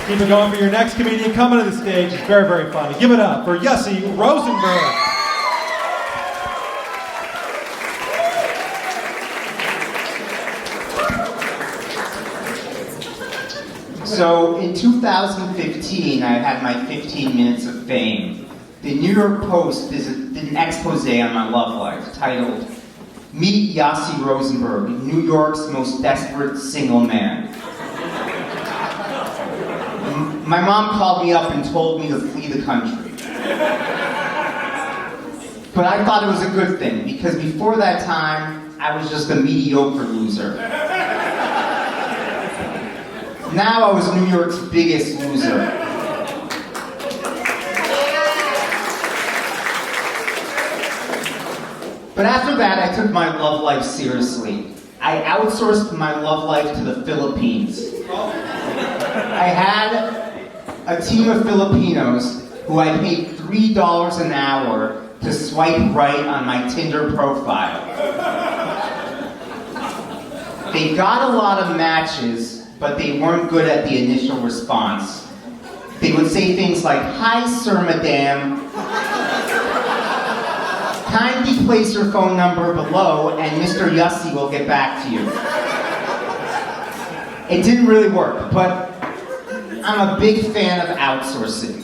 Keep it going for your next comedian coming to the stage. It's very, very funny. Give it up for Yossi Rosenberg. So in 2015, I had my 15 minutes of fame. The New York Post did an expose on my love life titled, "Meet Yossi Rosenberg, New York's most desperate single man." My mom called me up and told me to flee the country. But I thought it was a good thing, because before that time, I was just a mediocre loser. Now I was New York's biggest loser. But after that, I took my love life seriously. I outsourced my love life to the Philippines. I had a team of Filipinos who I paid $3 an hour to swipe right on my Tinder profile. They got a lot of matches, but they weren't good at the initial response. They would say things like, "Hi, Sir, Madame. Kindly place your phone number below and Mr. Yossi will get back to you." It didn't really work, but I'm a big fan of outsourcing.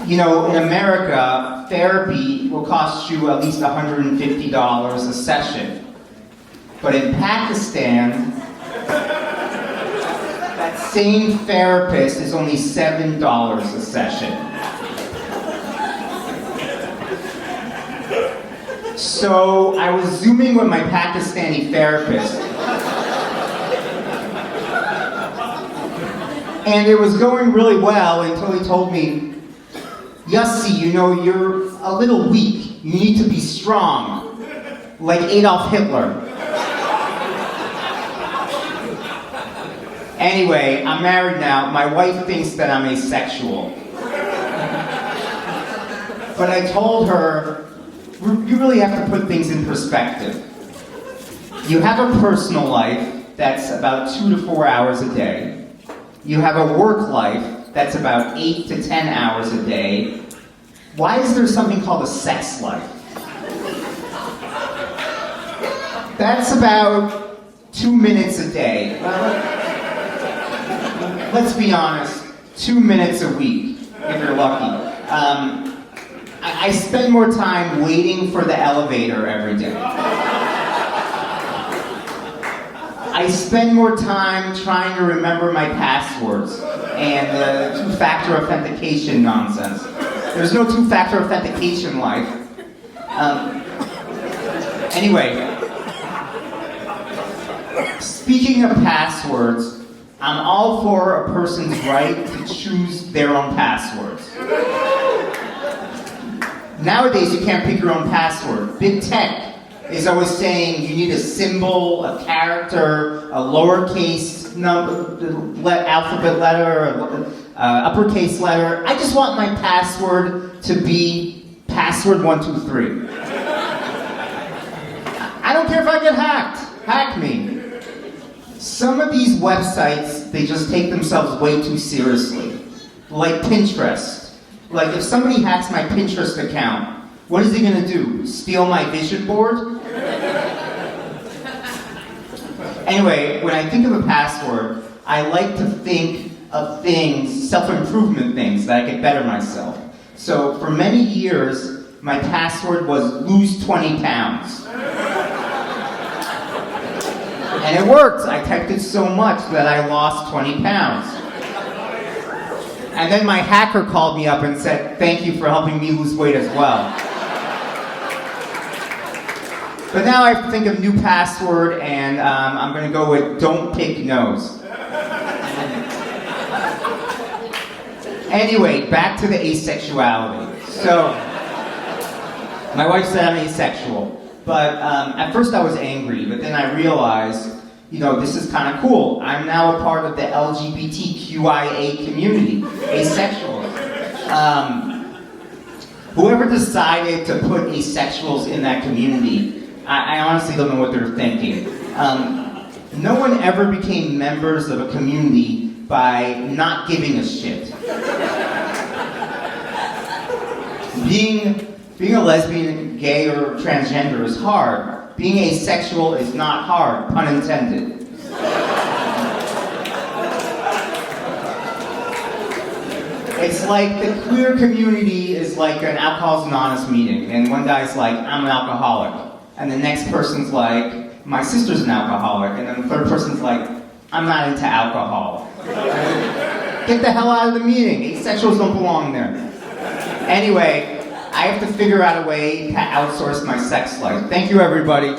You know, in America, therapy will cost you at least $150 a session. But in Pakistan, that same therapist is only $7 a session. So I was Zooming with my Pakistani therapist. And it was going really well until he told me, "Yossi, you know, you're a little weak. You need to be strong, like Adolf Hitler." Anyway, I'm married now. My wife thinks that I'm asexual. But I told her, you really have to put things in perspective. You have a personal life that's about 2 to 4 hours a day. You have a work life that's about 8 to 10 hours a day. Why is there something called a sex life? That's about 2 minutes a day. Let's be honest, 2 minutes a week, if you're lucky. I spend more time waiting for the elevator every day. I spend more time trying to remember my passwords and the two-factor authentication nonsense. There's no two-factor authentication life. Anyway, speaking of passwords, I'm all for a person's right to choose their own passwords. Nowadays, you can't pick your own password. Big tech is always saying you need a symbol, a character, a lowercase number, alphabet letter, uppercase letter. I just want my password to be password123. I don't care if I get hacked. Hack me. Some of these websites, they just take themselves way too seriously. Like Pinterest. Like, if somebody hacks my Pinterest account, what is he going to do? Steal my vision board? Anyway, when I think of a password, I like to think of things, self-improvement things, that I could better myself. So, for many years, my password was lose 20 pounds. And it worked. I typed it so much that I lost 20 pounds. And then my hacker called me up and said, "Thank you for helping me lose weight as well." But now I have to think of new password, and I'm going to go with "don't pick nose." Anyway, back to the asexuality. So, my wife said I'm asexual. But at first I was angry, but then I realized, you know, this is kind of cool. I'm now a part of the LGBTQIA community, asexual. Whoever decided to put asexuals in that community, I honestly don't know what they're thinking. No one ever became members of a community by not giving a shit. Being a lesbian, gay, or transgender is hard. Being asexual is not hard, pun intended. It's like the queer community is like an Alcoholics Anonymous meeting, and one guy's like, I'm an alcoholic. And the next person's like, my sister's an alcoholic. And then the third person's like, I'm not into alcohol. Get the hell out of the meeting. Asexuals don't belong there. Anyway, I have to figure out a way to outsource my sex life. Thank you, everybody.